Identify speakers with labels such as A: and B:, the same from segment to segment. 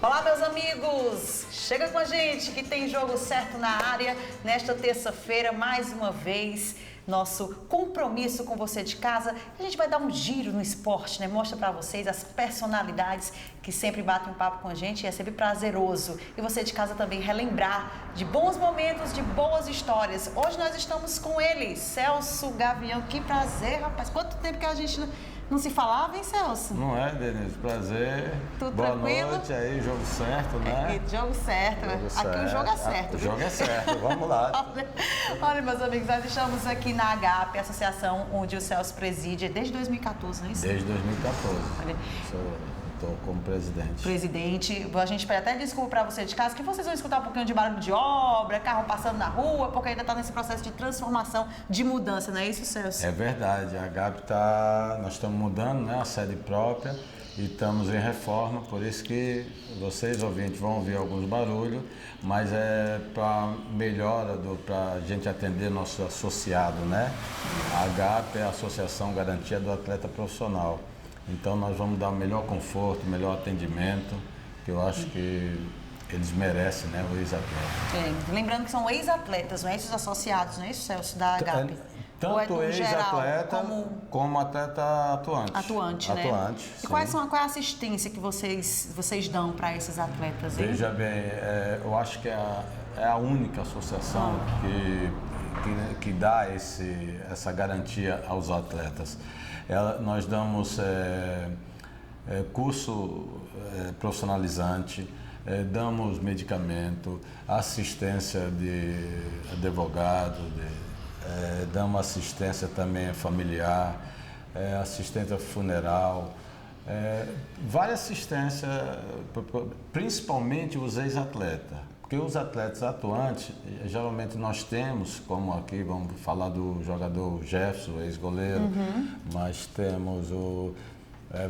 A: Olá, meus amigos! Chega com a gente que tem jogo certo na área. Nesta terça-feira, mais uma vez, nosso compromisso com você de casa. A gente vai dar um giro no esporte, né? Mostra pra vocês as personalidades que sempre batem um papo com a gente e é sempre prazeroso. E você de casa também relembrar de bons momentos, de boas histórias. Hoje nós estamos com ele, Celso Gavião. Que prazer, rapaz! Quanto tempo que a gente não se falava, hein, Celso?
B: Não é, Denise? Prazer.
A: Tudo
B: Boa
A: tranquilo?
B: noite aí, jogo certo, né?
A: Jogo certo. Aqui o jogo é certo.
B: O jogo é certo, vamos lá.
A: Olha, meus amigos, nós estamos aqui na AGAP, associação onde o Celso preside desde 2014, não é isso?
B: Desde 2014.
A: Olha.
B: Estou como presidente.
A: Presidente, a gente pede até desculpa para você de casa, que vocês vão escutar um pouquinho de barulho de obra, carro passando na rua, porque ainda está nesse processo de transformação, de mudança, não é isso, Celso?
B: É verdade, a AGAP nós estamos mudando, né, a sede própria e estamos em reforma, por isso que vocês, ouvintes, vão ouvir alguns barulhos, mas é para melhora, para a gente atender nosso associado, né? A AGAP é a Associação Garantia do Atleta Profissional. Então nós vamos dar o melhor conforto, o melhor atendimento, que eu acho que eles merecem, né, o ex-atleta.
A: Lembrando que são ex-atletas, não é esses associados, não é isso, Celso, da AGAP?
B: Tanto ex-atleta como atleta atuante.
A: Atuante, né?
B: Atuante,
A: e qual é a assistência que vocês dão para esses atletas? Hein?
B: Veja bem, eu acho que é a única associação que dá essa garantia aos atletas. Nós damos curso profissionalizante, damos medicamento, assistência de advogado, damos assistência também familiar, assistência funeral, várias assistências, principalmente os ex-atletas. Porque os atletas atuantes, geralmente nós temos, como aqui vamos falar do jogador Jefferson, ex-goleiro, mas temos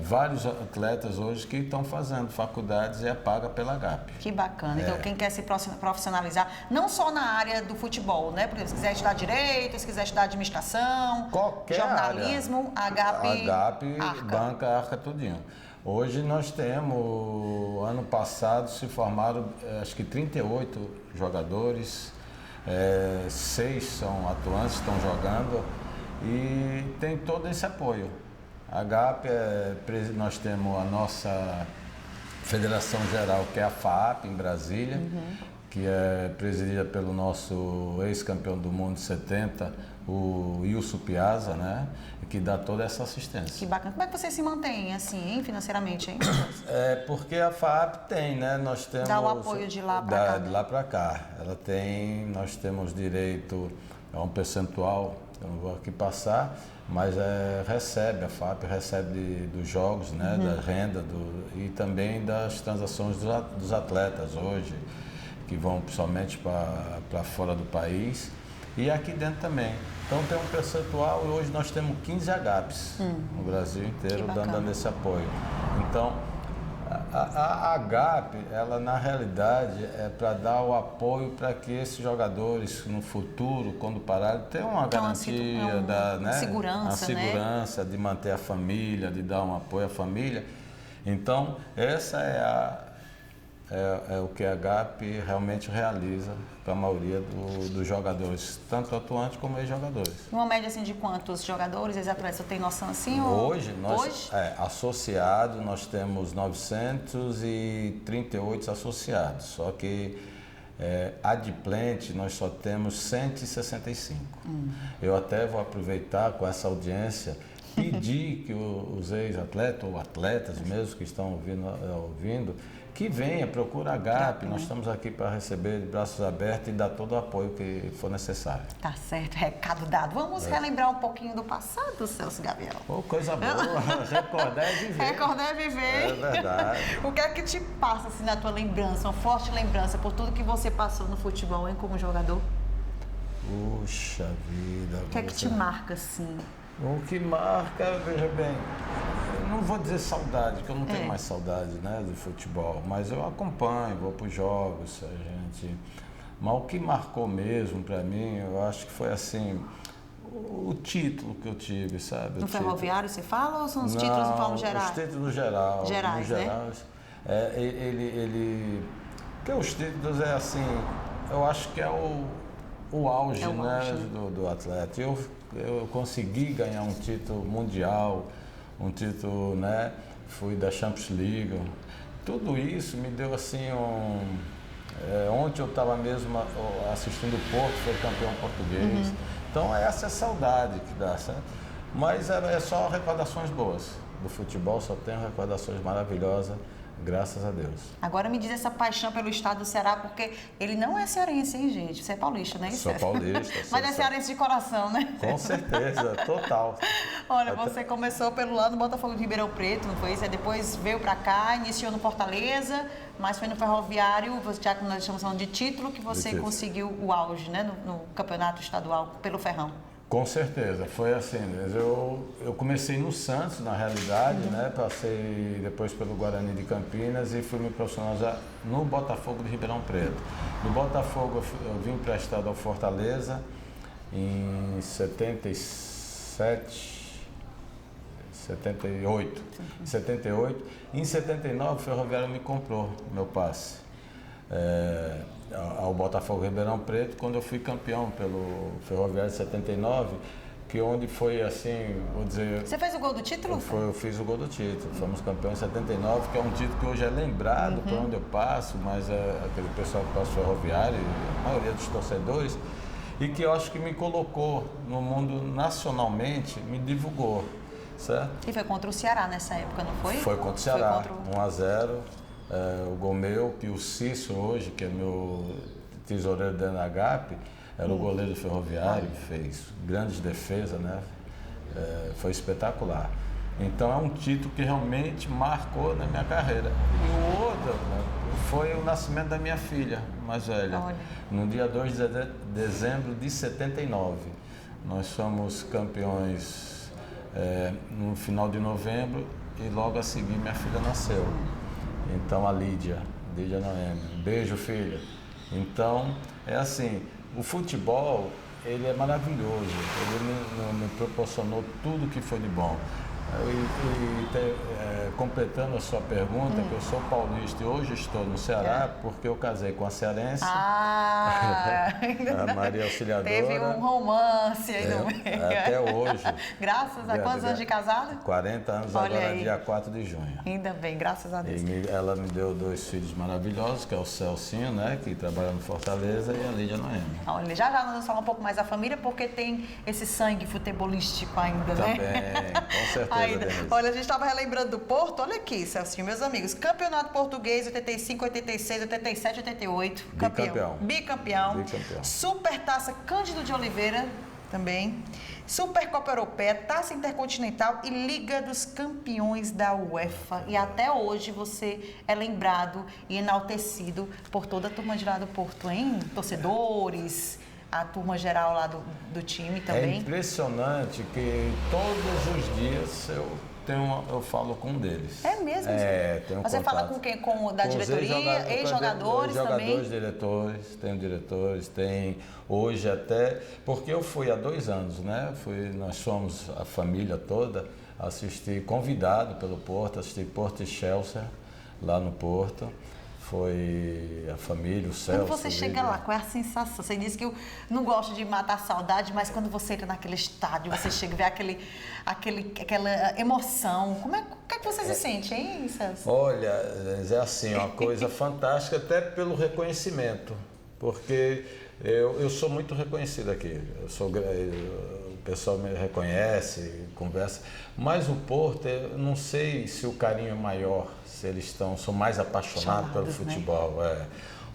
B: vários atletas hoje que estão fazendo faculdades e é paga pela AGAP.
A: Que bacana. Então, quem quer se profissionalizar, não só na área do futebol, né? Por exemplo, se quiser estudar direito, se quiser estudar administração,
B: qualquer
A: jornalismo,
B: área,
A: a AGAP
B: arca tudinho. Hoje nós temos, ano passado se formaram acho que 38 jogadores, 6 são atuantes, estão jogando e tem todo esse apoio. A AGAP, nós temos a nossa Federação Geral, que é a FAAP em Brasília, que é presidida pelo nosso ex-campeão do mundo de 70, o Wilson Piazza, né? Que dá toda essa assistência.
A: Que bacana. Como é que você se mantém, assim, hein, financeiramente, hein?
B: Porque a FAAP tem, né? Nós temos...
A: Dá o apoio de lá para cá.
B: De lá para cá. Nós temos direito a um percentual, eu não vou aqui passar, mas a FAAP recebe dos jogos, né? Da renda e também das transações dos atletas hoje, que vão principalmente para fora do país e aqui dentro também. Então tem um percentual e hoje nós temos 15 AGAPs no Brasil inteiro dando esse apoio. Então a AGAP, ela na realidade é para dar o apoio para que esses jogadores no futuro, quando pararem, tenham uma garantia, segurança de manter a família, de dar um apoio à família. Então essa é o que a AGAP realmente realiza para a maioria dos jogadores, tanto atuantes como ex-jogadores.
A: Uma média assim de quantos jogadores, ex-atletas, você tem noção assim?
B: Hoje, associados, nós temos 938 associados, só que adimplente nós só temos 165. Eu até vou aproveitar com essa audiência pedir que os ex-atletas ou atletas mesmo que estão ouvindo que venha, procura a AGAP, nós estamos aqui para receber de braços abertos e dar todo o apoio que for necessário.
A: Tá certo, recado dado. Vamos relembrar um pouquinho do passado, Celso Gavião.
B: Coisa boa, recordar é viver.
A: Recordar é viver.
B: É verdade.
A: O que é que te passa assim, na tua lembrança, uma forte lembrança por tudo que você passou no futebol, hein, como jogador?
B: Puxa vida.
A: O que é que te marca assim?
B: O que marca, veja bem, eu não vou dizer saudade, que eu não tenho mais saudade, né, do futebol, mas eu acompanho, vou para os jogos, mas o que marcou mesmo para mim, eu acho que foi assim, o título que eu tive, sabe?
A: No Ferroviário você fala ou são os títulos no geral?
B: Os títulos gerais,
A: né?
B: Porque os títulos é assim, eu acho que é o auge, né, do atleta. Eu consegui ganhar um título mundial, um título, né, fui da Champions League. Tudo isso me deu assim ontem eu estava mesmo assistindo o Porto, foi campeão português. Então essa é a saudade que dá, certo? Mas é só recordações boas. Do futebol só tenho recordações maravilhosas, graças a Deus.
A: Agora me diz essa paixão pelo estado do Ceará, porque ele não é cearense, hein, gente? Você é paulista, né?
B: Sou paulista.
A: Mas é cearense de coração, né?
B: Com certeza, total.
A: Olha, você começou pelo lado do Botafogo de Ribeirão Preto, não foi isso? Aí depois veio pra cá, iniciou no Fortaleza, mas foi no Ferroviário, já que nós estamos falando de título, que você conseguiu o auge, né? No campeonato estadual, pelo Ferrão.
B: Com certeza, foi assim. Eu comecei no Santos, na realidade, né? Passei depois pelo Guarani de Campinas e fui me profissionalizar no Botafogo de Ribeirão Preto. Do Botafogo eu vim emprestado ao Fortaleza em 78. Em 79 o Ferroviário me comprou meu passe. Ao Botafogo Ribeirão Preto, quando eu fui campeão pelo Ferroviário de 79, que onde foi assim, vou dizer...
A: Você fez o gol do título?
B: Eu fiz o gol do título, fomos campeões em 79, que é um título que hoje é lembrado por onde eu passo, mas aquele pessoal que passa o Ferroviário, a maioria dos torcedores, e que eu acho que me colocou no mundo nacionalmente, me divulgou, certo?
A: E foi contra o Ceará nessa época, não foi?
B: Foi contra o Ceará, 1-0. O gol meu, Pio Cício hoje, que é meu tesoureiro da NHP, era o goleiro do Ferroviário, fez grandes defesas, né? Foi espetacular. Então é um título que realmente marcou na minha carreira. E o outro, né, foi o nascimento da minha filha mais velha, no dia 2 de dezembro de 79. Nós somos campeões no final de novembro e logo a seguir minha filha nasceu. Então a Lídia Noemi, beijo filha. Então é assim, o futebol ele é maravilhoso, ele me proporcionou tudo que foi de bom. Completando a sua pergunta, que eu sou paulista e hoje estou no Ceará porque eu casei com a cearense, a Maria Auxiliadora.
A: Teve um romance aí no meio.
B: Até hoje.
A: Graças a quantos anos de casado?
B: 40 anos,
A: olha
B: agora
A: aí.
B: Dia 4 de junho.
A: Ainda bem, graças a Deus.
B: Ela me deu 2 filhos maravilhosos, que é o Celcinho, né, que trabalha no Fortaleza, e a Lídia Noemi.
A: Olha, já nós vamos falar um pouco mais da família, porque tem esse sangue futebolístico ainda,
B: né?
A: Também,
B: com certeza.
A: Olha, a gente estava relembrando do Porto, olha aqui, Celcinho, meus amigos, campeonato português 85, 86, 87, 88, bicampeão. Supertaça Cândido de Oliveira, também, Supercopa Europeia, Taça Intercontinental e Liga dos Campeões da UEFA. E até hoje você é lembrado e enaltecido por toda a turma de lá do Porto, hein? Torcedores, a turma geral lá do time também.
B: É impressionante que todos os dias eu falo com um deles.
A: É mesmo?
B: Tenho
A: Você
B: contato.
A: fala com quem? Da diretoria? Ex-jogadores também?
B: Tenho diretores, tem hoje até... Porque eu fui há 2 anos, né? Nós fomos, a família toda, assistir, convidado pelo Porto, assistir Porto e Chelsea, lá no Porto. Foi a família, o Celso.
A: Quando você chega lá, qual é a sensação? Você disse que eu não gosto de matar a saudade, mas quando você entra naquele estádio, você chega e vê aquela emoção. O que é que você se sente, hein, Celso?
B: Olha, é assim, uma coisa fantástica, até pelo reconhecimento, porque eu sou muito reconhecido aqui. O pessoal me reconhece, conversa, mas o Porto, eu não sei se o carinho é maior, se eles são mais apaixonados pelo futebol. Né?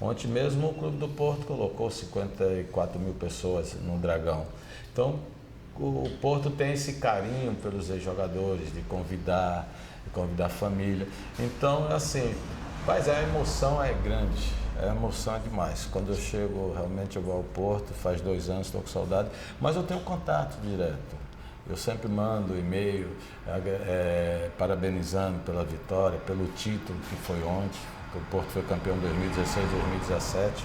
B: Ontem mesmo o Clube do Porto colocou 54 mil pessoas no Dragão. Então, o Porto tem esse carinho pelos ex-jogadores, de convidar a família. Então, assim, mas a emoção é grande, a emoção é demais. Quando eu chego, realmente eu vou ao Porto, faz 2 anos, estou com saudade, mas eu tenho contato direto. Eu sempre mando e-mail parabenizando pela vitória, pelo título que foi ontem. O Porto foi campeão em 2016, 2017,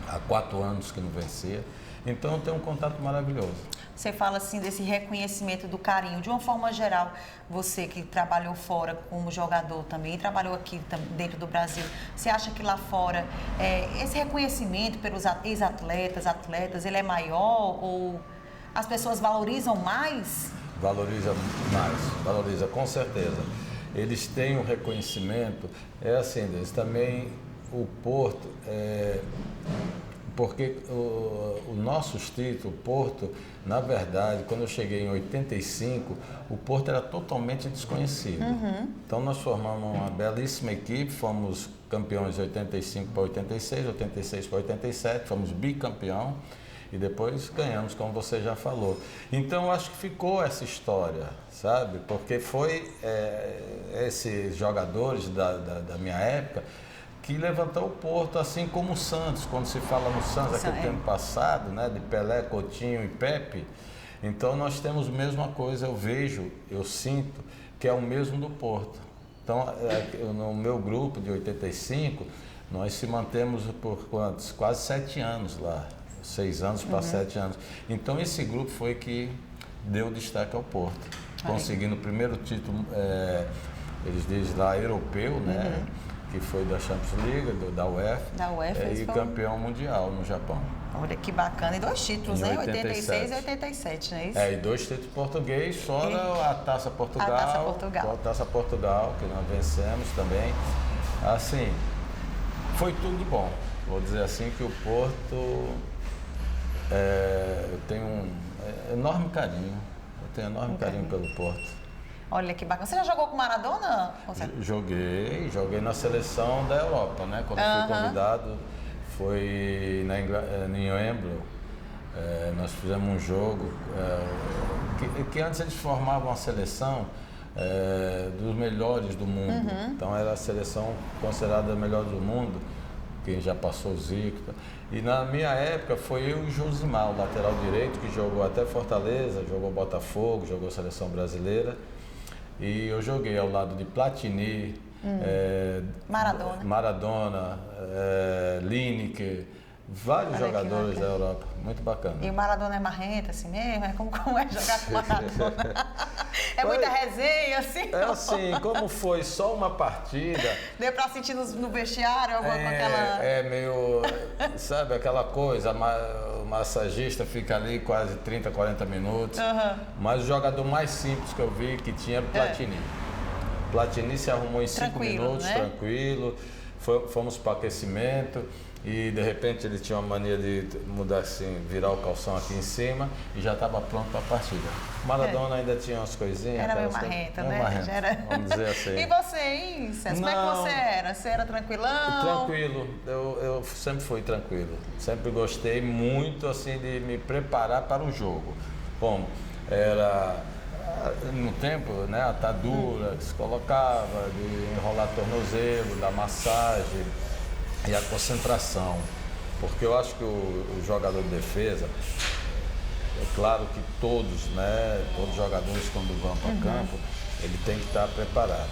B: há 4 anos que não vencia. Então eu tenho um contato maravilhoso.
A: você fala assim desse reconhecimento do carinho, de uma forma geral, você que trabalhou fora como jogador também, trabalhou aqui dentro do Brasil, você acha que lá fora esse reconhecimento pelos ex-atletas, atletas, ele é maior ou as pessoas valorizam mais?
B: Valoriza mais, valoriza com certeza. Eles têm um reconhecimento, assim, eles também, o Porto, porque o nossos títulos, o Porto, na verdade, quando eu cheguei em 85, o Porto era totalmente desconhecido. Então nós formamos uma belíssima equipe, fomos campeões de 85 para 86, 86 para 87, fomos bicampeão. E depois ganhamos, como você já falou. Então, acho que ficou essa história, sabe? Porque foi esses jogadores da minha época que levantou o Porto, assim como o Santos. Quando se fala no Santos, aquele tempo passado, né? De Pelé, Coutinho e Pepe. Então, nós temos a mesma coisa, eu vejo, eu sinto, que é o mesmo do Porto. Então, no meu grupo de 85, nós se mantemos por quantos? Quase 7 anos lá. 6 anos para 7 anos. Então, esse grupo foi que deu destaque ao Porto. Conseguindo o primeiro título, eles dizem lá, europeu, né? Que foi da Champions League, da UEFA. E campeão mundial no Japão.
A: Olha que bacana. E 2 títulos, né? 86 e 87, não é isso?
B: E 2 títulos portugueses, fora a Taça Portugal.
A: A Taça Portugal.
B: A Taça Portugal, que nós vencemos também. Assim, foi tudo de bom. Vou dizer assim que o Porto... eu tenho um enorme carinho, carinho pelo Porto.
A: Olha que bacana. Você já jogou com Maradona?
B: Joguei na seleção da Europa, né? Quando fui convidado, foi em Wembley. Nós fizemos um jogo que antes eles formavam uma seleção dos melhores do mundo. Então era a seleção considerada a melhor do mundo, quem já passou o Zico. E na minha época foi eu e o Josimar, o lateral direito, que jogou até Fortaleza, jogou Botafogo, jogou Seleção Brasileira. E eu joguei ao lado de Platini, Maradona, Lineker, vários jogadores da Europa. Muito bacana.
A: E o Maradona é marrento assim mesmo? Como é jogar com o Maradona? Muita resenha, assim?
B: Assim, como foi só uma partida...
A: Deu pra sentir no vestiário com aquela...
B: meio... Sabe, aquela coisa, o massagista fica ali quase 30, 40 minutos. Mas o jogador mais simples que eu vi que tinha era o Platini. Platini se arrumou em 5 minutos, né? Tranquilo. Fomos para o aquecimento. E de repente ele tinha uma mania de mudar assim, virar o calção aqui em cima e já estava pronto para a partida. Maradona ainda tinha umas coisinhas.
A: Era meio marrento, né?
B: Vamos dizer assim.
A: E você, hein, César? Como é que você era? Você era tranquilão?
B: Tranquilo. Eu sempre fui tranquilo. Sempre gostei muito assim de me preparar para o jogo. Bom, era no tempo, né, a atadura que se colocava, de enrolar tornozelo, da massagem. E a concentração, porque eu acho que o jogador de defesa, é claro que todos, né, todos os jogadores quando vão para o campo, ele tem que estar preparado.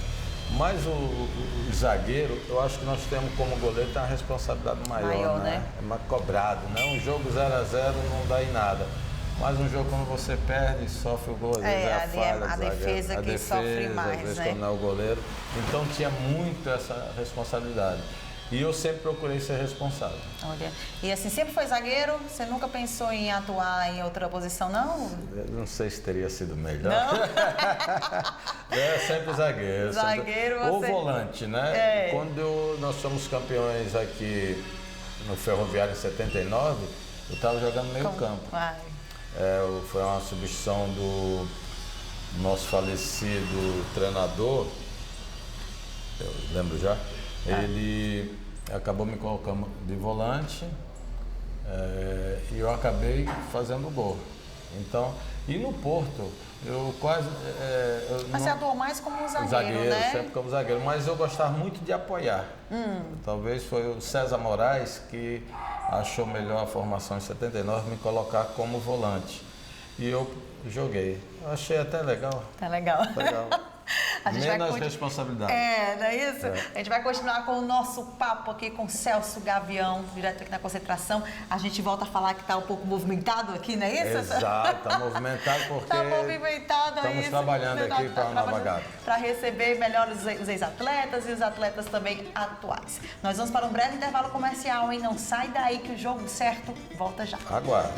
B: Mas o zagueiro, eu acho que nós temos como goleiro tem uma responsabilidade maior, né? É mais cobrado, né? Um jogo 0 a 0 não dá em nada. Mas um jogo quando você perde, sofre o gol, às vezes a falha,
A: a defesa que sofre mais,
B: às vezes
A: né?
B: quando não é o goleiro. Então tinha muito essa responsabilidade. E eu sempre procurei ser responsável.
A: Olha, e assim, sempre foi zagueiro? Você nunca pensou em atuar em outra posição, não?
B: Eu não sei se teria sido melhor.
A: Não?
B: Sempre zagueiro.
A: Zagueiro,
B: sempre...
A: você...
B: Ou volante, né? Quando nós fomos campeões aqui no Ferroviário em 79, eu estava jogando meio campo. Foi uma substituição do nosso falecido treinador, eu lembro já. Ele acabou me colocando de volante e eu acabei fazendo o gol. Então, e no Porto, eu quase...
A: Mas você atuou mais como zagueiro, né?
B: Sempre como zagueiro, mas eu gostava muito de apoiar. Talvez foi o César Moraes que achou melhor a formação em 79 me colocar como volante. E eu joguei. Eu achei até legal.
A: Tá legal. A gente
B: Menos responsabilidade.
A: Não é isso? A gente vai continuar com o nosso papo aqui com Celso Gavião, direto aqui na concentração. A gente volta a falar que está um pouco movimentado aqui, não é isso?
B: Exato, está movimentado porque
A: está movimentado,
B: estamos trabalhando aqui para a Nova Gávea.
A: Para receber melhor os ex-atletas e os atletas também atuais. Nós vamos para um breve intervalo comercial, hein? Não sai daí que o Jogo Certo volta já.
B: Aguarde.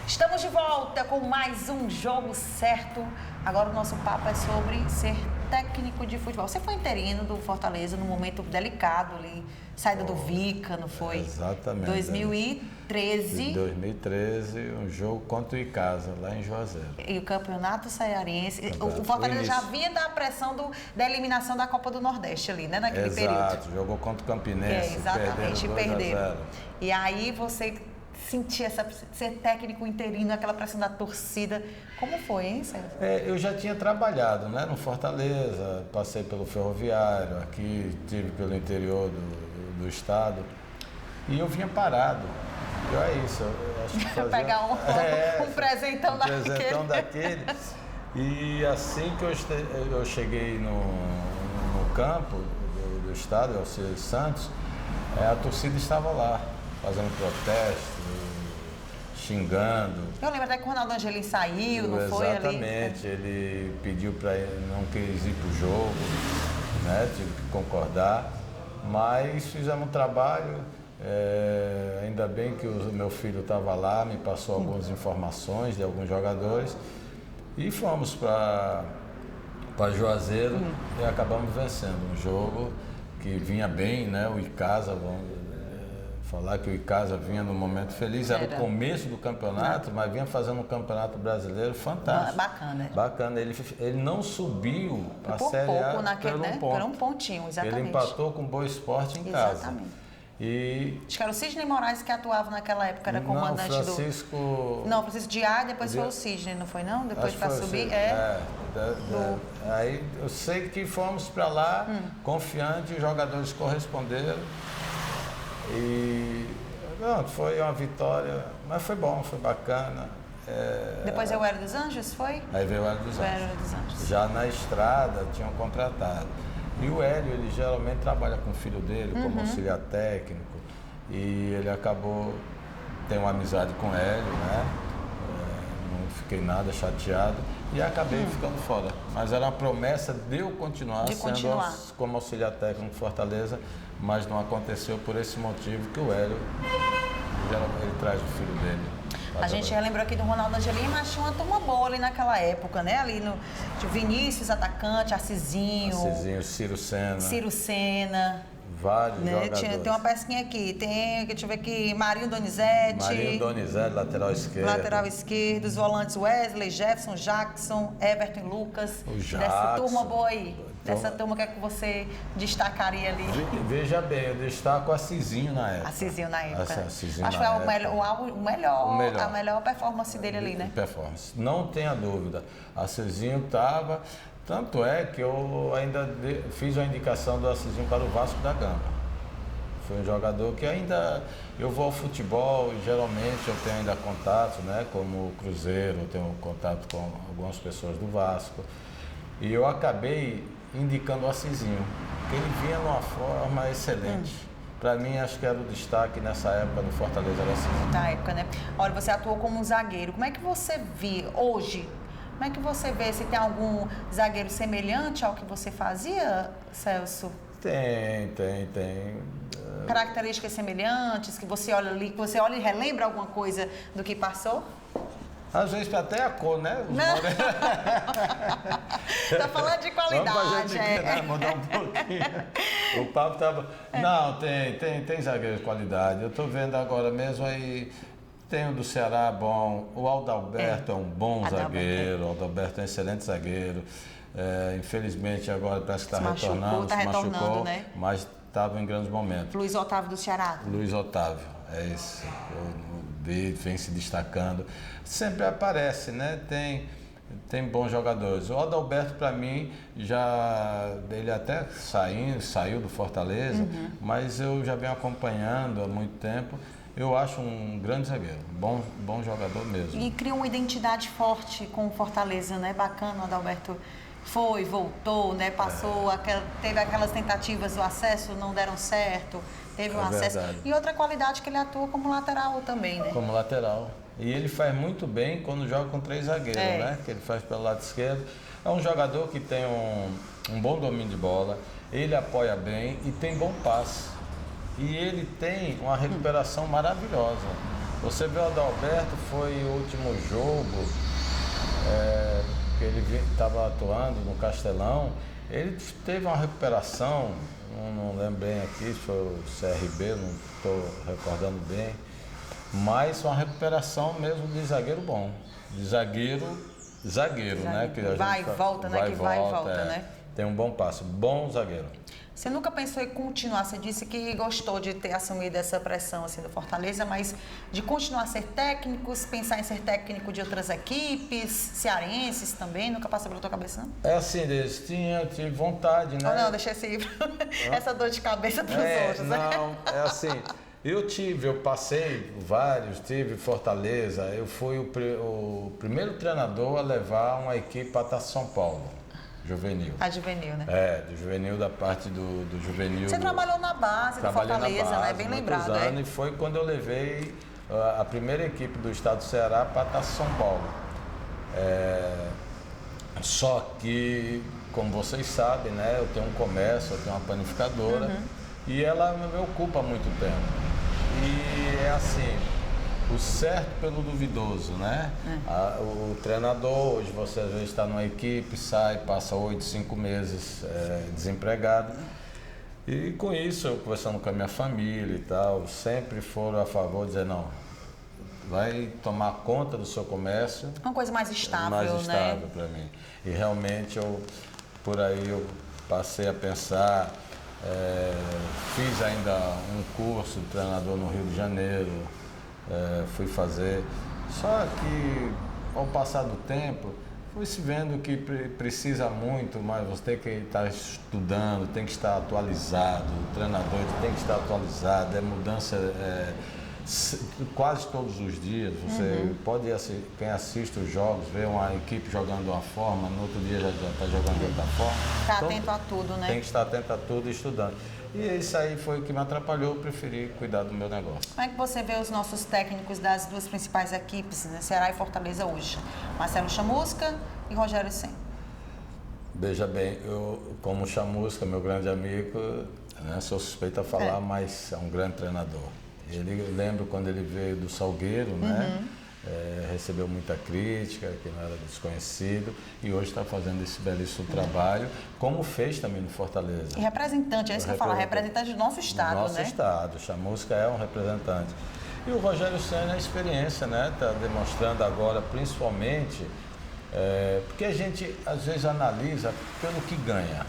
A: Estamos de volta com mais um Jogo Certo. Agora o nosso papo é sobre ser técnico de futebol. Você foi interino do Fortaleza num momento delicado ali, saída do Vica, não foi?
B: Exatamente.
A: 2013.
B: 2013, um jogo contra o Icasa, lá em Juazeiro.
A: E o Campeonato Cearense. O Fortaleza já vinha da pressão da eliminação da Copa do Nordeste ali, né? Naquele período.
B: Exato, jogou contra o Campinense,
A: exatamente, perderam.
B: 2-0.
A: E aí você sentir ser técnico interino, aquela pressão da torcida. Como foi, hein, Sérgio?
B: Eu já tinha trabalhado, né, no Fortaleza, passei pelo Ferroviário, aqui tive pelo interior do estado, e eu vinha parado. E olha isso, eu acho que fazia...
A: Pegar um presentão daquele.
B: Presentão daquele. E assim que eu cheguei no campo do estádio, Alcides Santos, a torcida estava lá, fazendo protesto, xingando.
A: Eu lembro até que o Ronaldo Angelim saiu, não foi ali?
B: Exatamente, ele pediu para ele, não quis ir para o jogo, né? Tive que concordar, mas fizemos um trabalho, ainda bem que o meu filho estava lá, me passou algumas informações de alguns jogadores e fomos para Juazeiro e acabamos vencendo um jogo que vinha bem, né? O Icasa, vamos falar que o Icasa vinha num momento feliz, era o começo do campeonato, mas vinha fazendo um campeonato brasileiro fantástico.
A: Bacana.
B: Bacana, ele não subiu para a Série A
A: por um pontinho, exatamente.
B: Ele empatou com o Boa Esporte em casa.
A: Exatamente.
B: E...
A: Acho que era o Sidney Moraes que atuava naquela época, era comandante Francisco Diá, depois foi o Sidney, não foi não? Depois para subir,
B: Aí eu sei que fomos para lá, confiante, os jogadores corresponderam. E pronto, foi uma vitória, mas foi bom, foi bacana.
A: Depois veio o Hélio dos Anjos, foi?
B: Aí veio o Hélio dos Anjos. Já na estrada tinham contratado. E o Hélio, ele geralmente trabalha com o filho dele, como auxiliar técnico. E ele acabou, tem uma amizade com o Hélio, né? Não fiquei nada chateado. E acabei ficando fora. Mas era uma promessa de eu continuar como auxiliar técnico de Fortaleza, mas não aconteceu por esse motivo que o Hélio, geralmente ele traz o filho dele.
A: A gente lembrou aqui do Ronaldo Angelim, mas tinha uma turma boa ali naquela época, né? Ali no Vinícius, atacante, Assisinho, Ciro Senna.
B: Vários jogadores.
A: Tem uma pecinha aqui, deixa eu ver aqui, Marinho Donizete,
B: lateral esquerdo.
A: Lateral esquerdo, os volantes Wesley, Jefferson, Jackson, Everton, Lucas. Dessa turma boa aí. Dessa turma, o que é que você destacaria ali?
B: Veja bem, eu destaco o Assisinho na época.
A: Assisinho na época.
B: Acho
A: que foi a melhor performance dele ali, né?
B: Performance, não tenha dúvida. Assisinho estava... Tanto é que eu ainda fiz a indicação do Assisinho para o Vasco da Gama. Foi um jogador que ainda... Eu vou ao futebol e geralmente eu tenho ainda contato, né? Como o Cruzeiro, eu tenho contato com algumas pessoas do Vasco. E eu acabei indicando o Assisinho, que ele vinha numa forma excelente. Para mim, acho que era o destaque nessa época do Fortaleza era Assisinho.
A: Na época, né? Olha, você atuou como um zagueiro. Como é que você vê hoje? Como é que você vê se tem algum zagueiro semelhante ao que você fazia, Celso?
B: Tem.
A: Características semelhantes, que você olha ali, que você olha e relembra alguma coisa do que passou?
B: Às vezes até a cor, né?
A: Tá falando de qualidade.
B: Vamos pra gente mudar um pouquinho. O papo tava... Não, tem zagueiro de qualidade. Eu tô vendo agora mesmo aí Tem o do Ceará bom, o Adalberto é um bom
A: Adalberto,
B: zagueiro, o Adalberto é um excelente zagueiro. Infelizmente agora parece que está retornando, se machucou,
A: né?
B: mas estava em grandes momentos.
A: Luiz Otávio do Ceará.
B: Luiz Otávio, é esse, vem se destacando. Sempre aparece, né? Tem bons jogadores. O Adalberto, para mim, ele até saiu do Fortaleza, mas eu já venho acompanhando há muito tempo. Eu acho um grande zagueiro, bom jogador mesmo.
A: E criou uma identidade forte com o Fortaleza, né? Bacana, o Adalberto foi, voltou, né? Teve aquelas tentativas do acesso, não deram certo, teve um acesso.
B: Verdade.
A: E outra qualidade que ele atua como lateral também, né?
B: Como lateral. E ele faz muito bem quando joga com 3 zagueiros, né? Que ele faz pelo lado esquerdo. É um jogador que tem um bom domínio de bola, ele apoia bem e tem bom passe. E ele tem uma recuperação maravilhosa. Você vê o Adalberto, foi o último jogo que ele estava atuando no Castelão, ele teve uma recuperação, não lembro bem aqui, se foi o CRB, não estou recordando bem, mas uma recuperação mesmo de zagueiro bom, de zagueiro, né? Que
A: vai e volta, né?
B: Tem um bom passe, bom zagueiro.
A: Você nunca pensou em continuar? Você disse que gostou de ter assumido essa pressão assim, do Fortaleza, mas de continuar a ser técnicos, pensar em ser técnico de outras equipes, cearenses também, nunca passou pela tua cabeça, não?
B: É assim, tive vontade, né?
A: Não, deixa essa dor de cabeça para os outros, né?
B: Não, é assim, eu passei vários, tive Fortaleza, eu fui o primeiro treinador a levar uma equipe para São Paulo. Juvenil.
A: A juvenil, né?
B: Do juvenil, da parte do juvenil.
A: Você trabalhou na base do Fortaleza, né? Bem lembrado.
B: E foi quando eu levei a primeira equipe do estado do Ceará para São Paulo. Só que, como vocês sabem, né? Eu tenho um comércio, eu tenho uma panificadora e ela me ocupa muito tempo. E é assim, o certo pelo duvidoso, né? O treinador, hoje você às vezes está numa equipe, sai, passa 8, 5 meses desempregado. E com isso, eu conversando com a minha família e tal, sempre foram a favor de dizer, não, vai tomar conta do seu comércio.
A: Uma coisa mais estável, né?
B: Mais estável para mim. E realmente, por aí eu passei a pensar, fiz ainda um curso de treinador no Rio de Janeiro, fui fazer, só que ao passar do tempo fui se vendo que precisa muito, mas você tem que estar estudando, tem que estar atualizado, o treinador tem que estar atualizado, é mudança quase todos os dias. Você pode, quem assiste os jogos, vê uma equipe jogando de uma forma, no outro dia já está jogando de outra forma.
A: Está atento a tudo, né?
B: Tem que estar atento a tudo e estudando. E isso aí foi o que me atrapalhou, eu preferi cuidar do meu negócio.
A: Como é que você vê os nossos técnicos das duas principais equipes, né? Ceará e Fortaleza hoje? Marcelo Chamusca e Rogério Ceni.
B: Veja bem, eu, como Chamusca, meu grande amigo, né, sou suspeito a falar, mas é um grande treinador. Lembro quando ele veio do Salgueiro, né? Recebeu muita crítica, que não era desconhecido, e hoje está fazendo esse belíssimo trabalho, como fez também no Fortaleza.
A: E representante, é isso que eu falo, representante do nosso estado, né?
B: Do nosso estado, Chamusca é um representante. E o Rogério Ceni, a experiência, né? Está demonstrando agora, principalmente, porque a gente às vezes analisa pelo que ganha,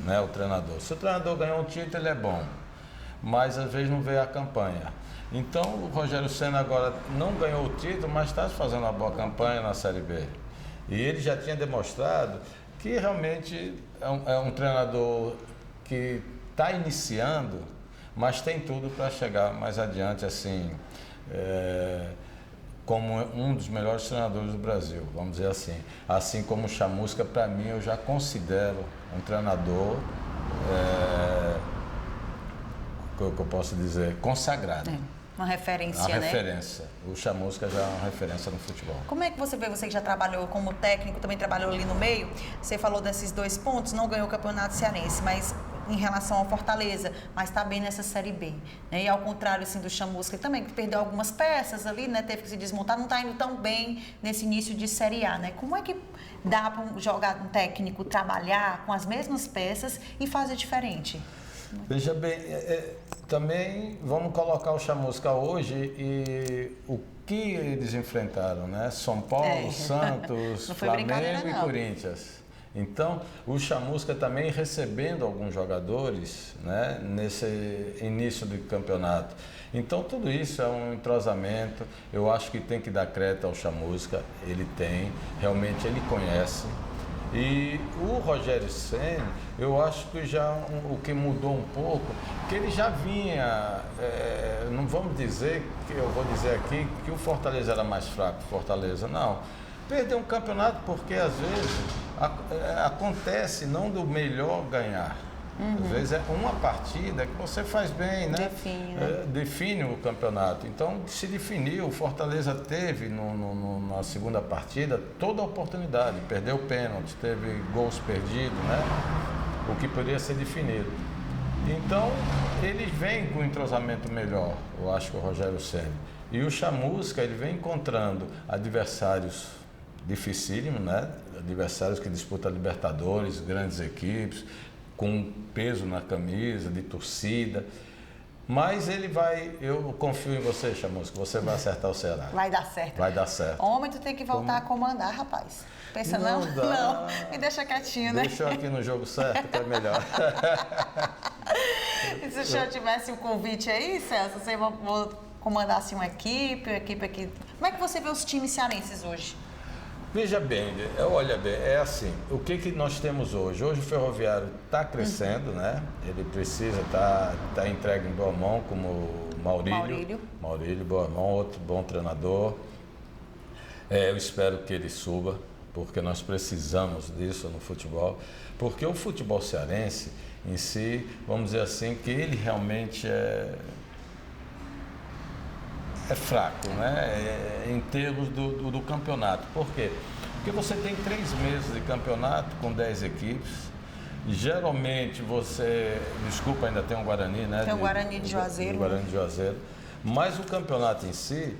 B: né? O treinador. Se o treinador ganhou um título, ele é bom, mas às vezes não vê a campanha. Então o Rogério Ceni agora não ganhou o título, mas está fazendo uma boa campanha na Série B. E ele já tinha demonstrado que realmente é um treinador que está iniciando, mas tem tudo para chegar mais adiante, assim, como um dos melhores treinadores do Brasil, vamos dizer assim. Assim como o Chamusca, para mim, eu já considero um treinador, que eu posso dizer, consagrado.
A: Uma referência,
B: né?
A: Uma
B: referência. O Chamusca já é uma referência no futebol.
A: Como é que você vê, você que já trabalhou como técnico, também trabalhou ali no meio, você falou desses 2 pontos, não ganhou o Campeonato Cearense, mas em relação ao Fortaleza, mas está bem nessa Série B, né? E ao contrário, assim, do Chamusca também, que perdeu algumas peças ali, né? Teve que se desmontar, não está indo tão bem nesse início de Série A, né? Como é que dá para um técnico trabalhar com as mesmas peças e fazer diferente?
B: Veja bem, também vamos colocar o Chamusca hoje e que eles enfrentaram, né? São Paulo, Santos,
A: Não foi
B: Flamengo e
A: não.
B: Corinthians. Então, o Chamusca também recebendo alguns jogadores, né, nesse início do campeonato. Então, tudo isso é um entrosamento. Eu acho que tem que dar crédito ao Chamusca. Ele tem, realmente ele conhece. E o Rogério Ceni, eu acho que já o que mudou um pouco, que ele já vinha, não vamos dizer, que eu vou dizer aqui, que o Fortaleza era mais fraco, Fortaleza, não. Perdeu um campeonato porque às vezes acontece não do melhor ganhar. Às vezes é uma partida que você faz bem, né?
A: Define, né?
B: Define o campeonato. Então, se definiu, o Fortaleza teve na segunda partida toda a oportunidade, perdeu pênalti, teve gols perdidos, né? O que poderia ser definido. Então, ele vem com um entrosamento melhor, eu acho que o Rogério Ceni. E o Chamusca, ele vem encontrando adversários dificílimos, né? Adversários que disputam a Libertadores, grandes equipes, com peso na camisa, de torcida. Mas ele vai, eu confio em você, Chamusca, você vai acertar o Ceará.
A: Vai dar certo.
B: Vai dar certo.
A: Homem, tu tem que voltar a comandar, rapaz. Pensa não?
B: Dá.
A: Não, me deixa quietinho, né?
B: Deixa eu aqui no jogo certo, que é melhor.
A: E se o senhor tivesse um convite aí, Celso, você vai comandar assim, uma equipe aqui. Como é que você vê os times cearenses hoje?
B: Veja bem, olha bem, é assim, o que nós temos hoje? Hoje o Ferroviário está crescendo, né? Ele precisa estar entregue em boa mão, como o Maurílio, boa mão, outro bom treinador. Eu espero que ele suba, porque nós precisamos disso no futebol, porque o futebol cearense em si, vamos dizer assim, que ele realmente é fraco, né? Em termos do campeonato. Por quê? Porque você tem 3 meses de campeonato com 10 equipes. Geralmente você, desculpa, ainda tem um Guarani, né?
A: Tem o Guarani de Juazeiro.
B: Guarani de Juazeiro. Mas o campeonato em si,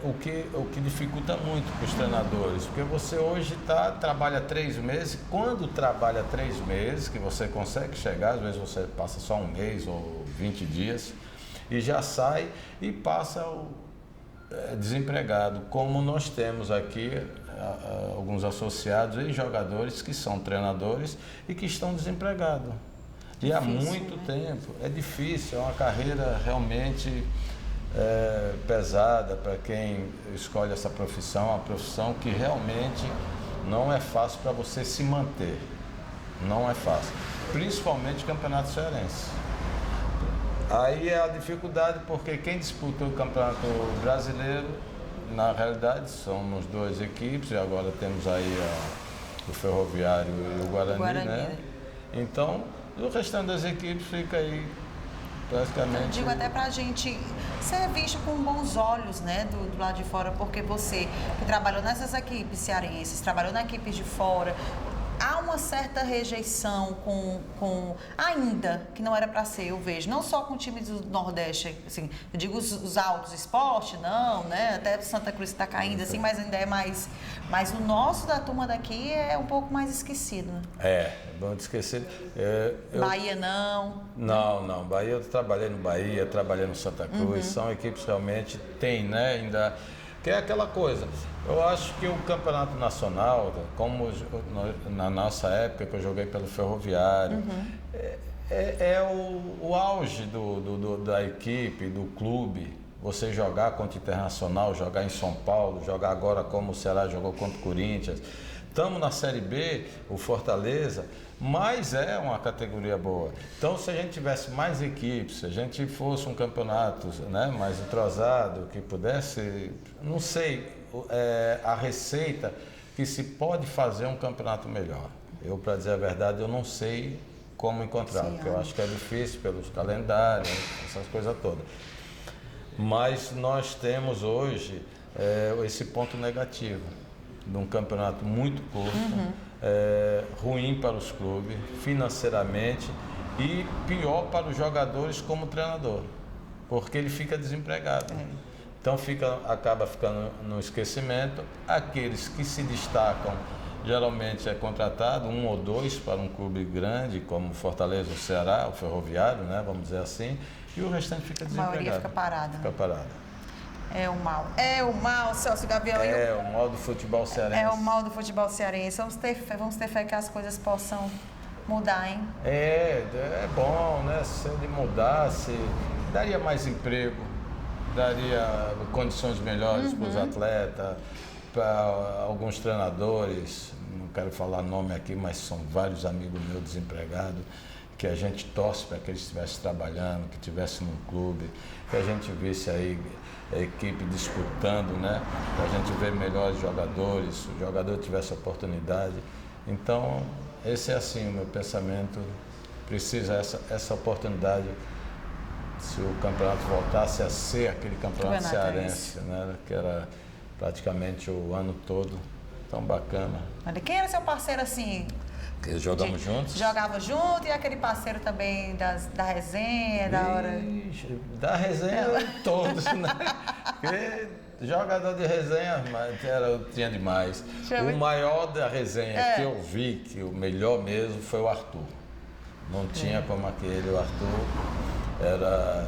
B: o que dificulta muito para os treinadores, porque você hoje trabalha 3 meses, quando trabalha 3 meses, que você consegue chegar, às vezes você passa só 1 mês ou 20 dias, e já sai e passa desempregado, como nós temos aqui alguns associados e jogadores que são treinadores e que estão desempregados. E há muito tempo. É difícil, é uma carreira realmente pesada para quem escolhe essa profissão, uma profissão que realmente não é fácil para você se manter. Não é fácil. Principalmente campeonato cearense. Aí é a dificuldade, porque quem disputou o Campeonato Brasileiro, na realidade, somos 2 equipes, e agora temos aí o Ferroviário e o Guarani, né? Então, o restante das equipes fica aí praticamente...
A: Eu digo até pra gente ser visto com bons olhos, né, do lado de fora, porque você que trabalhou nessas equipes cearenses, trabalhou na equipe de fora, há uma certa rejeição com ainda, que não era para ser, eu vejo, não só com times do Nordeste, assim, eu digo os altos esportes, não, né, até Santa Cruz está caindo, assim, mas ainda é mais, mas o nosso da turma daqui é um pouco mais esquecido, né?
B: É bom de esquecer.
A: Bahia não.
B: Não, Bahia, eu trabalhei no Bahia, trabalhei no Santa Cruz, são equipes realmente, tem, né, ainda... Que é aquela coisa, eu acho que o campeonato nacional, como na nossa época que eu joguei pelo Ferroviário, é o auge da equipe, do clube. Você jogar contra o Internacional, jogar em São Paulo, jogar agora como o Ceará jogou contra o Corinthians. Estamos na Série B, o Fortaleza, mas é uma categoria boa. Então, se a gente tivesse mais equipes, se a gente fosse um campeonato, né, mais entrosado, que pudesse, não sei, a receita que se pode fazer um campeonato melhor. Eu, para dizer a verdade, eu não sei como encontrar, porque eu acho que é difícil pelos calendários, essas coisas todas. Mas nós temos hoje esse ponto negativo de um campeonato muito curto, ruim para os clubes, financeiramente, e pior para os jogadores como treinador, porque ele fica desempregado. Então acaba ficando no esquecimento. Aqueles que se destacam, geralmente é contratado 1 ou 2 para um clube grande, como o Fortaleza, o Ceará, o Ferroviário, né, vamos dizer assim, e o restante fica desempregado.
A: A maioria fica parada.
B: Fica parada.
A: É o mal, Celso Gavião.
B: É o mal do futebol cearense.
A: É o mal do futebol cearense. Vamos ter fé que as coisas possam mudar, hein?
B: É bom, né? Se ele mudasse, daria mais emprego, daria condições melhores para os atletas, para alguns treinadores. Não quero falar nome aqui, mas são vários amigos meus desempregados, que a gente torce para que eles estivessem trabalhando, que estivessem num clube, que a gente visse aí a equipe disputando, né? Para a gente ver melhores jogadores, o jogador tivesse oportunidade. Então, esse é assim o meu pensamento, precisa essa oportunidade, se o campeonato voltasse a ser aquele campeonato cearense, né? Que era praticamente o ano todo, tão bacana.
A: Olha, quem era seu parceiro assim?
B: Que jogamos juntos?
A: Jogava junto e aquele parceiro também da resenha, da hora...
B: Da resenha todos, né? Porque jogador de resenha tinha demais. O maior da resenha que eu vi, que o melhor mesmo, foi o Arthur. Não tinha como aquele, o Arthur era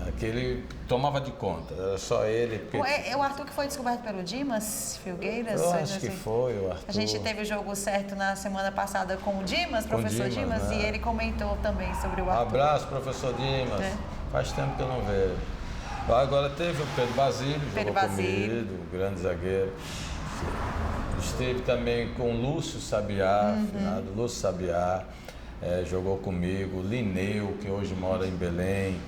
B: aquele, tomava de conta, era só ele. Porque...
A: É o Arthur que foi descoberto pelo Dimas Filgueiras?
B: Eu acho que foi o Arthur.
A: A gente teve o jogo certo na semana passada com o Dimas, professor Dimas, né? E ele comentou também sobre o Arthur.
B: Abraço, professor Dimas. Faz tempo que eu não vejo. Agora teve o Pedro Basílio, jogou comigo, o grande zagueiro. Esteve também com o Lúcio Sabiá, finado Lúcio Sabiá, jogou comigo, Lineu, que hoje mora em Belém.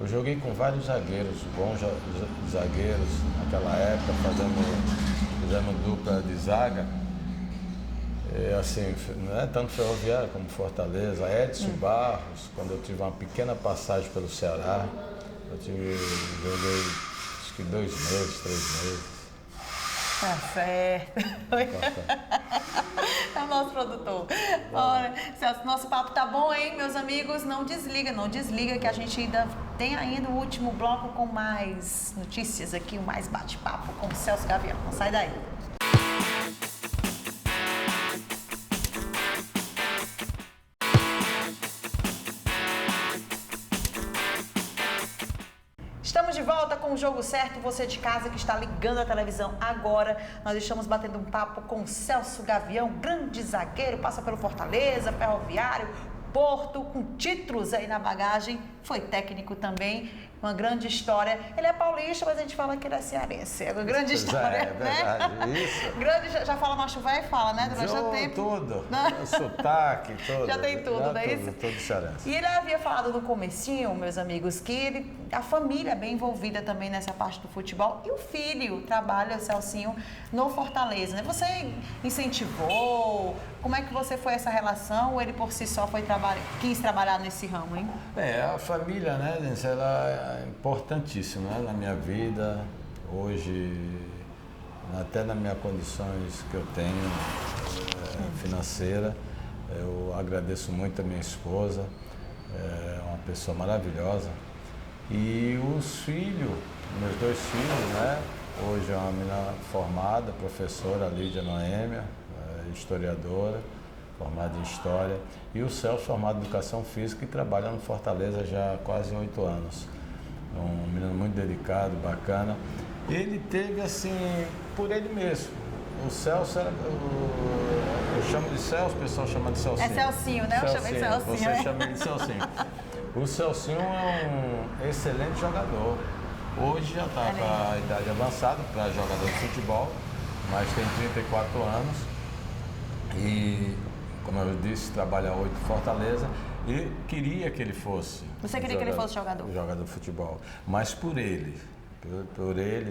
B: Eu joguei com vários zagueiros, bons zagueiros naquela época, fizemos dupla de zaga. Assim, não é tanto Ferroviária como Fortaleza. Edson Barros, quando eu tive uma pequena passagem pelo Ceará, joguei acho que 2 meses, 3 meses.
A: Tá certo. É o nosso produtor. Olha, Celso, nosso papo tá bom, hein, meus amigos? Não desliga que a gente ainda tem o último bloco com mais notícias aqui, mais bate-papo com o Celso Gavião. Não sai daí. Estamos de volta com o Jogo Certo. Você de casa que está ligando a televisão agora, nós estamos batendo um papo com o Celso Gavião, grande zagueiro, passa pelo Fortaleza, Ferroviário, Porto, com títulos aí na bagagem, foi técnico também, uma grande história. Ele é paulista, mas a gente fala que ele é cearense. É uma grande história,
B: é verdade,
A: né?
B: Isso.
A: Grande, já fala macho velho e fala, né? Durante o tempo.
B: Tudo, sotaque, tudo.
A: Já tem tudo, não é isso?
B: Tudo cearense.
A: E ele havia falado no comecinho, meus amigos, que a família é bem envolvida também nessa parte do futebol e o filho trabalha, o Celcinho, no Fortaleza, né? Você incentivou? Como é que você foi essa relação? Ou ele por si só quis trabalhar nesse ramo, hein?
B: A família, né, Denise, ela é importantíssima, né, na minha vida. Hoje, até nas minhas condições que eu tenho financeira, eu agradeço muito a minha esposa, é uma pessoa maravilhosa. E os filhos, meus 2 filhos, né, hoje é uma menina formada, professora Lídia Noêmia, historiadora, formada em História, e o Celso, formado em Educação Física, e trabalha no Fortaleza já há quase 8 anos. Um menino muito dedicado, bacana. Ele teve, assim, por ele mesmo. O Celso era... Eu chamo de Celso, o pessoal chama de Celcinho.
A: É Celcinho, né? Eu chamei de Celcinho.
B: Você chama ele de Celcinho. O Celcinho é um excelente jogador. Hoje já está com a idade avançada para jogador de futebol, mas tem 34 anos. E, como eu disse, trabalha 8 em Fortaleza e queria que ele fosse.
A: Você queria que ele fosse jogador?
B: Jogador de futebol, mas por ele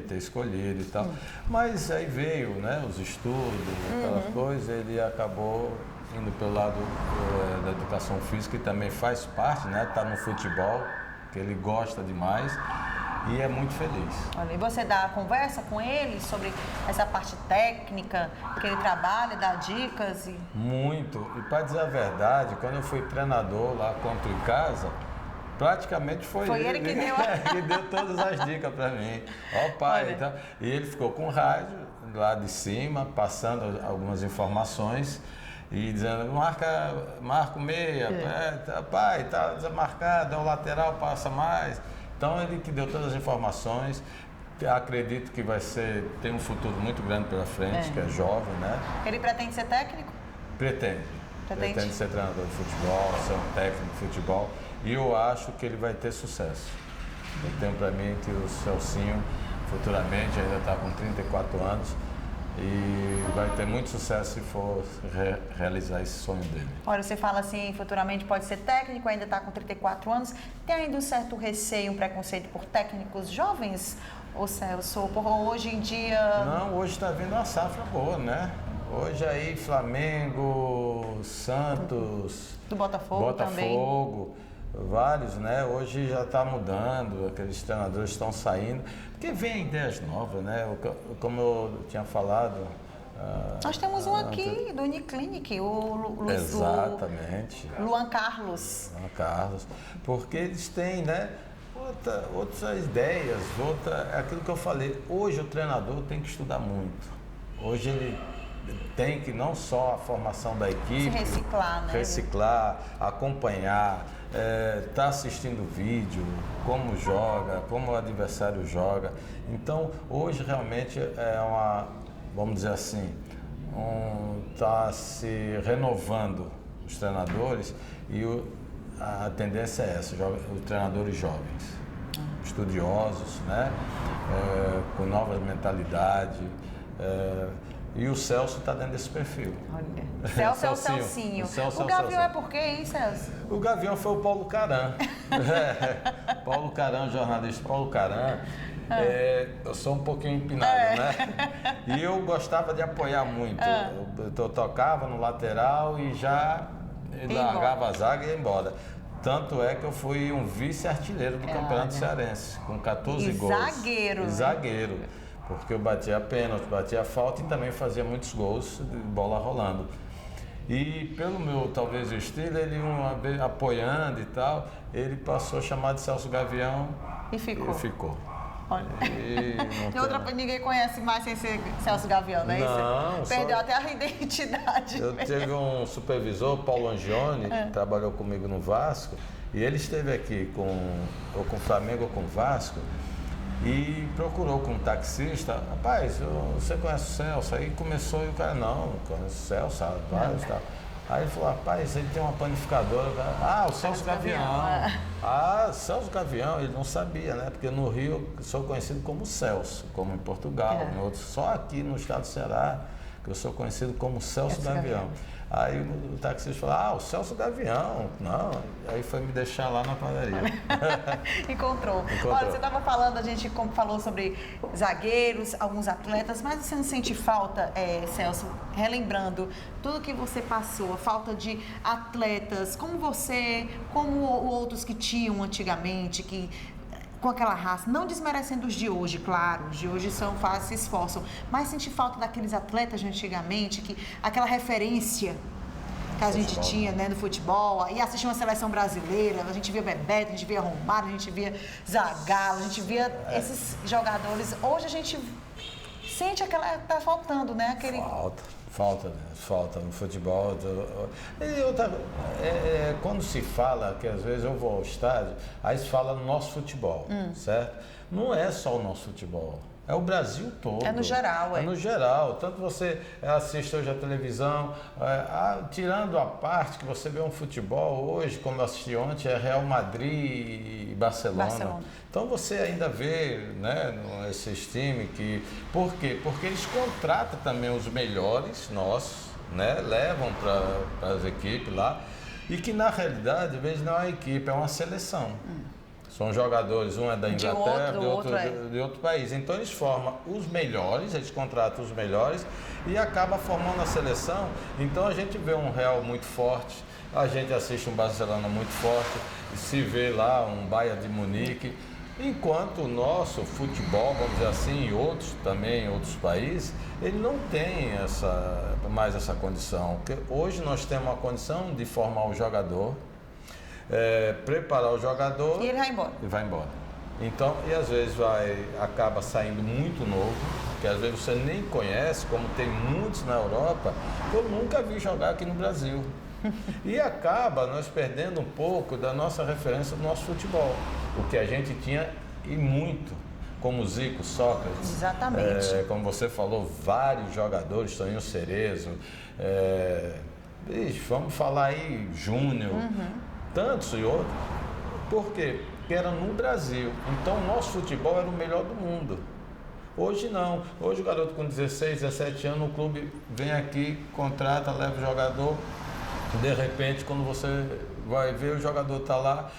B: ter escolhido e tal. Mas aí veio, né, os estudos, aquelas coisas, ele acabou indo pelo lado da educação física, que também faz parte, né, tá no futebol, que ele gosta demais. E é muito feliz.
A: Olha, e você dá conversa com ele sobre essa parte técnica que ele trabalha, dá dicas?
B: Muito. E para dizer a verdade, quando eu fui treinador lá contra o Casa, praticamente foi
A: ele que deu
B: que deu todas as dicas para mim. Ó, pai, então, e ele ficou com o rádio lá de cima, passando algumas informações e dizendo, marca o meia, pai, tá desmarcado, é o lateral, passa mais. Então ele que deu todas as informações, Acredito que tem um futuro muito grande pela frente, que é jovem, né?
A: Ele pretende ser técnico?
B: Pretende ser treinador de futebol, ser um técnico de futebol, e eu acho que ele vai ter sucesso. Eu tenho para mim que o Celcinho, futuramente, ainda está com 34 anos, e vai ter muito sucesso se for realizar esse sonho dele.
A: Olha, você fala assim, futuramente pode ser técnico, ainda está com 34 anos. Tem ainda um certo receio, um preconceito por técnicos jovens, ô Celso? Por hoje em dia...
B: Não, hoje está vindo uma safra boa, né? Hoje aí Flamengo, Santos...
A: Do Botafogo também.
B: Vários, né? Hoje já está mudando, aqueles treinadores estão saindo, porque vem ideias novas, né? Como eu tinha falado...
A: Nós temos um aqui do Uniclinic,
B: Exatamente.
A: Luan Carlos.
B: Luan Carlos, porque eles têm, né? Outras ideias, aquilo que eu falei, hoje o treinador tem que estudar muito. Hoje ele tem que não só a formação da equipe,
A: se reciclar, né?
B: Reciclar, acompanhar, tá assistindo vídeo, como joga, como o adversário joga. Então, hoje realmente vamos dizer assim, tá se renovando os treinadores e a tendência é essa, os treinadores jovens, estudiosos, né? Com novas mentalidades. E o Celso está dentro desse perfil.
A: Olha, Celso é o Celcinho. O Gavião é por quê, hein, Celso?
B: O Gavião foi o Paulo Caram. Paulo Caram, jornalista Paulo Caram. Eu sou um pouquinho empinado, né? E eu gostava de apoiar muito. Eu tocava no lateral e já largava a zaga e ia embora. Tanto é que eu fui um vice-artilheiro do Campeonato Cearense, com 14 gols.
A: Zagueiro,
B: né? Zagueiro. Porque eu batia pênalti, batia falta e também fazia muitos gols de bola rolando. E pelo meu, talvez, estilo, ele uma vez apoiando e tal, ele passou a chamar de Celso Gavião
A: e ficou.
B: Olha.
A: Ninguém conhece mais sem ser Celso Gavião, não é isso? Perdeu até a identidade.
B: Eu tive um supervisor, Paulo Angione, que trabalhou comigo no Vasco, e ele esteve aqui com o Flamengo ou com o Vasco, e procurou como taxista. Rapaz, você conhece o Celso? Aí começou e o cara, não conheço o Celso, vários e tal. Aí ele falou, rapaz, ele tem uma panificadora. O Celso Gavião. Celso Gavião, ele não sabia, né? Porque no Rio eu sou conhecido como Celso, como em Portugal, só aqui no estado do Ceará que eu sou conhecido como Celso Gavião. Aí o taxista falou, o Celso Gavião. Não, aí foi me deixar lá na padaria.
A: Encontrou. Olha, você estava falando, a gente falou sobre zagueiros, alguns atletas, mas você não sente falta, Celso, relembrando tudo que você passou, a falta de atletas como você, como outros que tinham antigamente, que com aquela raça, não desmerecendo os de hoje, claro, os de hoje se esforçam, mas sente falta daqueles atletas de antigamente, aquela referência que a gente tinha, né, no futebol, e assistia uma seleção brasileira, a gente via Bebeto, a gente via Romário, a gente via Zagallo, a gente via esses jogadores. Hoje a gente sente tá faltando, né? Falta no futebol.
B: Quando se fala, que às vezes eu vou ao estádio, aí se fala no nosso futebol, certo? Não é só o nosso futebol, é o Brasil todo.
A: É no geral,
B: É no geral. Tanto você assiste hoje a televisão, tirando a parte que você vê um futebol hoje, como eu assisti ontem, é Real Madrid e Barcelona. Então você ainda vê, né, esses times que... Por quê? Porque eles contratam também os melhores nossos, né, levam para as equipes lá, e que na realidade, às vezes não é uma equipe, é uma seleção. São jogadores, um é da Inglaterra, de outro país. Então eles formam os melhores, eles contratam os melhores e acaba formando a seleção. Então a gente vê um Real muito forte, a gente assiste um Barcelona muito forte, se vê lá um Bayern de Munique. Enquanto o nosso futebol, vamos dizer assim, e outros também, outros países, ele não tem mais essa condição. Porque hoje nós temos uma condição de formar o jogador, preparar o jogador...
A: E ele vai embora.
B: E vai embora. Então, e às vezes acaba saindo muito novo, que às vezes você nem conhece, como tem muitos na Europa, que eu nunca vi jogar aqui no Brasil. E acaba nós perdendo um pouco da nossa referência do nosso futebol, o que a gente tinha e muito. como Zico, Sócrates.
A: Exatamente.
B: Como você falou, vários jogadores, Toninho Cerezo, vamos falar aí, Júnior, tantos e outros. Por quê? Porque era no Brasil. Então o nosso futebol era o melhor do mundo. Hoje não. Hoje o garoto com 16, 17 anos, o clube vem aqui, contrata, leva o jogador. De repente, quando você vai ver, o jogador está lá.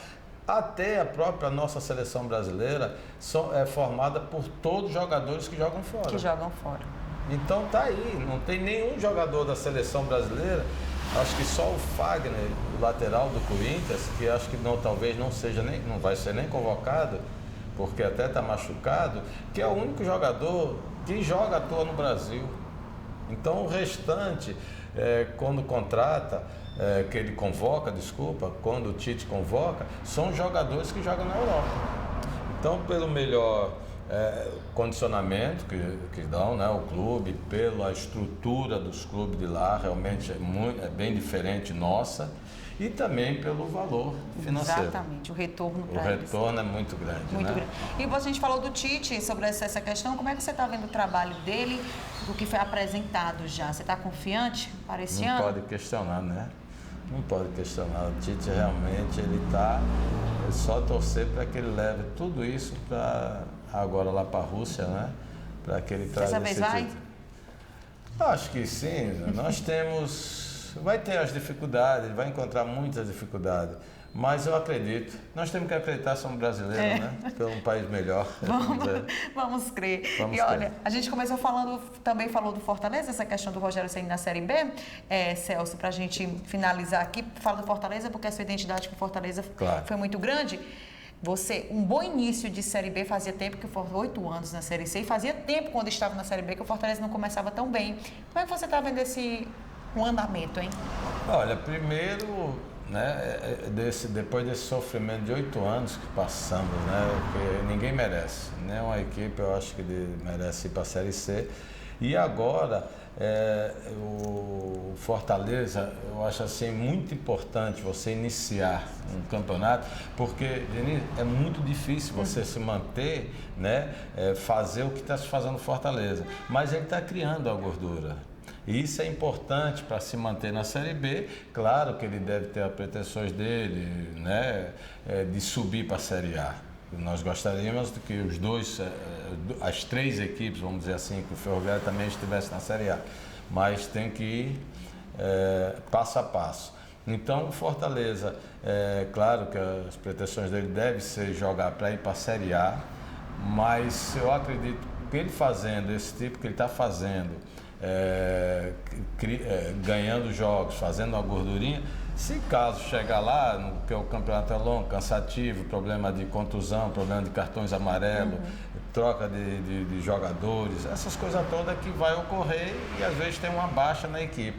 B: Até a própria nossa seleção brasileira é formada por todos os jogadores que jogam fora.
A: Que jogam fora.
B: Então tá aí, não tem nenhum jogador da seleção brasileira, acho que só o Fagner, o lateral do Corinthians, que acho que talvez não vai ser nem convocado, porque até está machucado, que é o único jogador que joga à toa no Brasil. Então o restante, quando contrata, que ele convoca, quando o Tite convoca, são jogadores que jogam na Europa. Então, pelo melhor condicionamento que dão, né, o clube, pela estrutura dos clubes de lá, realmente é bem diferente nossa, e também pelo valor financeiro.
A: Exatamente, o retorno para eles.
B: O retorno é muito grande.
A: Muito
B: né?
A: grande. E a gente falou do Tite, sobre essa questão, como é que você está vendo o trabalho dele, do que foi apresentado já? Você está confiante para esse ano?
B: Não pode questionar, né? Não pode questionar. O Tite realmente, é só torcer para que ele leve tudo isso agora lá para a Rússia, né? Para que ele traga esse título. Acho que sim. Nós vai ter as dificuldades, vai encontrar muitas dificuldades, mas eu acredito. Nós temos que acreditar, somos brasileiros, né? Que é um país melhor.
A: Vamos crer. Olha, a gente começou também falou do Fortaleza, essa questão do Rogério Ceni na Série B. Celso, para a gente finalizar aqui, fala do Fortaleza, porque a sua identidade com o Fortaleza foi muito grande. Você, um bom início de Série B, fazia tempo que foi 8 anos na Série C, e fazia tempo, quando estava na Série B, que o Fortaleza não começava tão bem. Como é que você está vendo um andamento, hein?
B: Olha, primeiro, né, depois desse sofrimento de 8 anos que passamos, né, que ninguém merece, nenhuma equipe eu acho que merece ir para a Série C, e agora o Fortaleza, eu acho assim muito importante você iniciar um campeonato, porque, Denise, é muito difícil você se manter, né, fazer o que está se fazendo no Fortaleza, mas ele está criando a gordura. E isso é importante para se manter na Série B. Claro que ele deve ter as pretensões dele, né, de subir para a Série A. Nós gostaríamos de que as 3 equipes, vamos dizer assim, que o Ferroviário também estivesse na Série A. Mas tem que ir passo a passo. Então, o Fortaleza, claro que as pretensões dele devem ser jogar para ir para a Série A, mas eu acredito que ele fazendo esse tipo que ele está fazendo, ganhando jogos, fazendo uma gordurinha, se caso chegar lá, que o campeonato é longo, cansativo, problema de contusão, problema de cartões amarelos, troca de jogadores, essas coisas todas que vai ocorrer e às vezes tem uma baixa na equipe.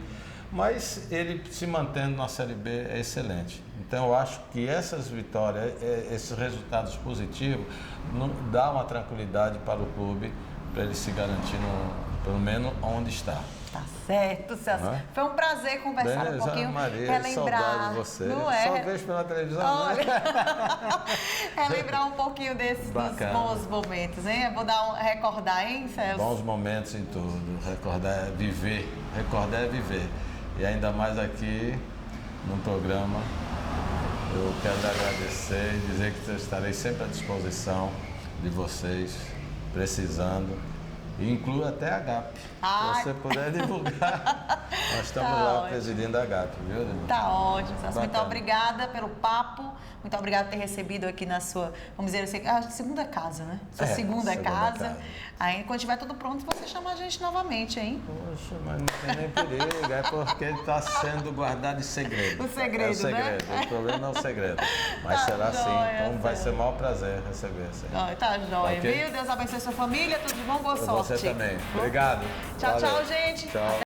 B: Mas ele se mantendo na Série B é excelente. Então eu acho que essas vitórias, esses resultados positivos, dá uma tranquilidade para o clube, para ele se garantir pelo menos onde está.
A: Tá certo, Celso. Foi um prazer conversar um pouquinho,
B: Maria,
A: relembrar.
B: Saudade de você.
A: Não é?
B: Só vejo pela televisão.
A: Olha, relembrar um pouquinho dos bons momentos, hein? Eu vou recordar, hein, Celso?
B: Bons momentos em tudo. Recordar é viver. Recordar é viver. E ainda mais aqui no programa, eu quero agradecer e dizer que eu estarei sempre à disposição de vocês, precisando. E inclui até a GAP. Se você puder divulgar, nós estamos lá ótimo. Presidindo a GAP, viu, Denise?
A: Tá ótimo, Celso. Muito obrigada pelo papo. Muito obrigada por ter recebido aqui na sua, vamos dizer assim, a segunda casa, né? Sua segunda casa. Aí, quando tiver tudo pronto, você chama a gente novamente, hein?
B: Poxa, mas não tem nem perigo, é porque ele está sendo guardado em segredo.
A: O segredo,
B: é o segredo,
A: né?
B: O problema é o segredo. Mas será assim, então vai ser o maior prazer receber você.
A: Tá jóia, viu? Deus abençoe sua família, tudo de bom, boa sorte.
B: Você também. Obrigado.
A: Tchau, tchau, gente.
B: Tchau.